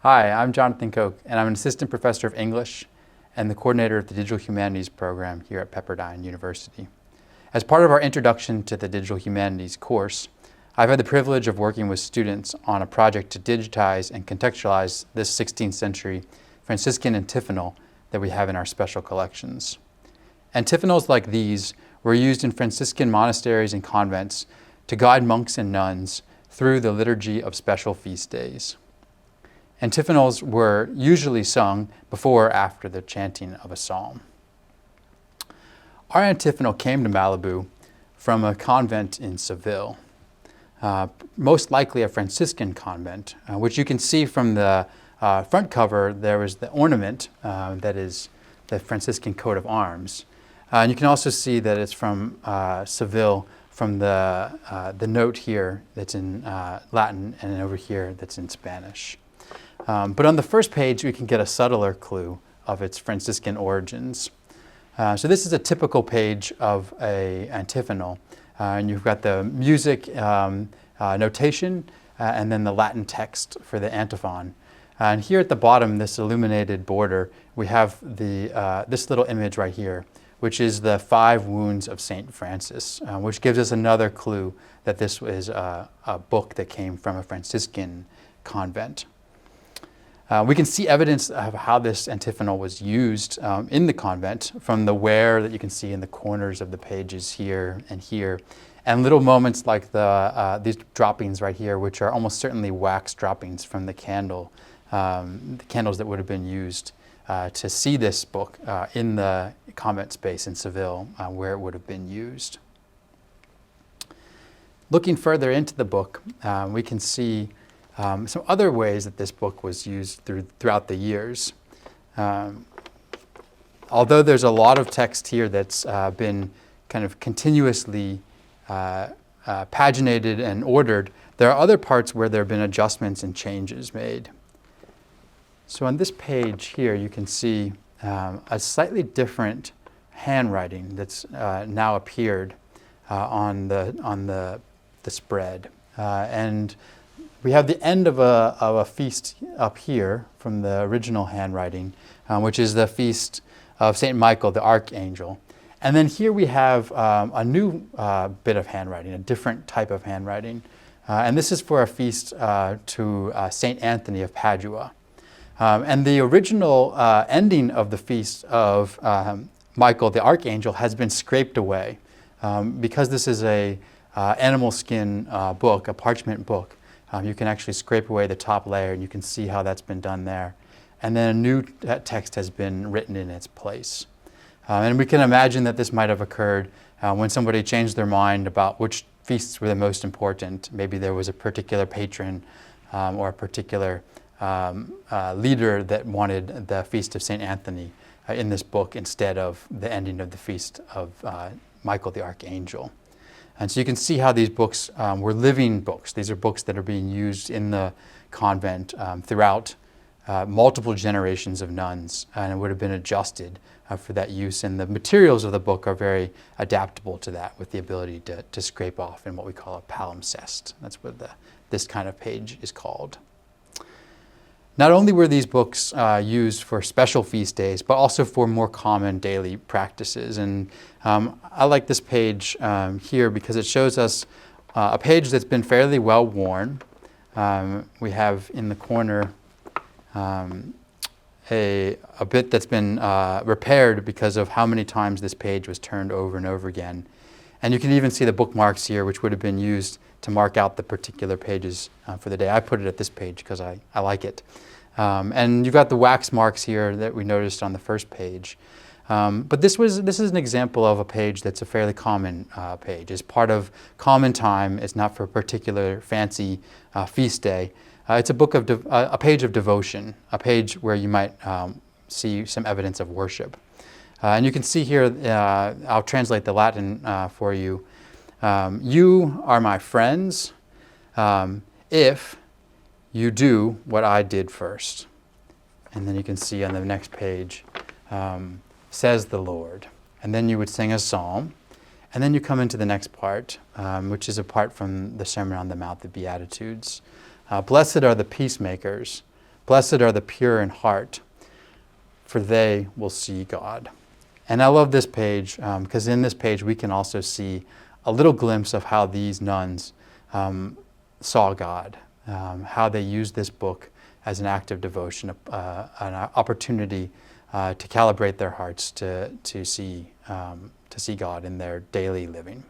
Hi, I'm Jonathan Koch, and I'm an assistant professor of English and the coordinator of the Digital Humanities program here at Pepperdine University. As part of our Introduction to the Digital Humanities course, I've had the privilege of working with students on a project to digitize and contextualize this 16th century Franciscan antiphonal that we have in our special collections. Antiphonals like these were used in Franciscan monasteries and convents to guide monks and nuns through the liturgy of special feast days. Antiphonals were usually sung before or after the chanting of a psalm. Our antiphonal came to Malibu from a convent in Seville, most likely a Franciscan convent, which you can see from the front cover. There was the ornament that is the Franciscan coat of arms. And you can also see that it's from Seville from the note here that's in Latin and over here that's in Spanish. But on the first page, we can get a subtler clue of its Franciscan origins. So this is a typical page of an antiphonal. And you've got the music notation and then the Latin text for the antiphon. And here at the bottom, this illuminated border, we have this little image right here, which is the 5 wounds of St. Francis, which gives us another clue that this is a book that came from a Franciscan convent. We can see evidence of how this antiphonal was used in the convent from the wear that you can see in the corners of the pages here, and little moments like these droppings right here, which are almost certainly wax droppings from the candles that would have been used to see this book in the convent space in Seville where it would have been used. Looking further into the book, we can see some other ways that this book was used throughout the years. Although there's a lot of text here that's been kind of continuously paginated and ordered, there are other parts where there have been adjustments and changes made. So on this page here, you can see a slightly different handwriting that's now appeared on the spread. And we have the end of a feast up here from the original handwriting, which is the feast of St. Michael, the Archangel. And then here we have a new bit of handwriting, a different type of handwriting. And this is for a feast to St. Anthony of Padua. And the original ending of the feast of Michael, the Archangel, has been scraped away. Because this is a animal skin book, a parchment book, you can actually scrape away the top layer, and you can see how that's been done there. And then a new text has been written in its place. And we can imagine that this might have occurred when somebody changed their mind about which feasts were the most important. Maybe there was a particular patron or a particular leader that wanted the Feast of St. Anthony in this book instead of the ending of the Feast of Michael the Archangel. And so you can see how these books were living books. These are books that are being used in the convent throughout multiple generations of nuns, and it would have been adjusted for that use. And the materials of the book are very adaptable to that, with the ability to scrape off in what we call a palimpsest. That's what this kind of page is called. Not only were these books used for special feast days, but also for more common daily practices. And I like this page here because it shows us a page that's been fairly well worn. We have in the corner a bit that's been repaired because of how many times this page was turned over and over again. And you can even see the bookmarks here, which would have been used to mark out the particular pages for the day. I put it at this page because I like it. And you've got the wax marks here that we noticed on the first page. But this is an example of a page that's a fairly common page. It's part of common time. It's not for a particular fancy feast day. It's a page of devotion, a page where you might see some evidence of worship. And you can see here, I'll translate the Latin for you. You are my friends if you do what I did first. And then you can see on the next page, says the Lord. And then you would sing a psalm. And then you come into the next part, which is a part from the Sermon on the Mount, the Beatitudes. Blessed are the peacemakers, Blessed are the pure in heart, for they will see God. And I love this page because in this page we can also see a little glimpse of how these nuns saw God, how they used this book as an act of devotion, an opportunity to calibrate their hearts to see God in their daily living.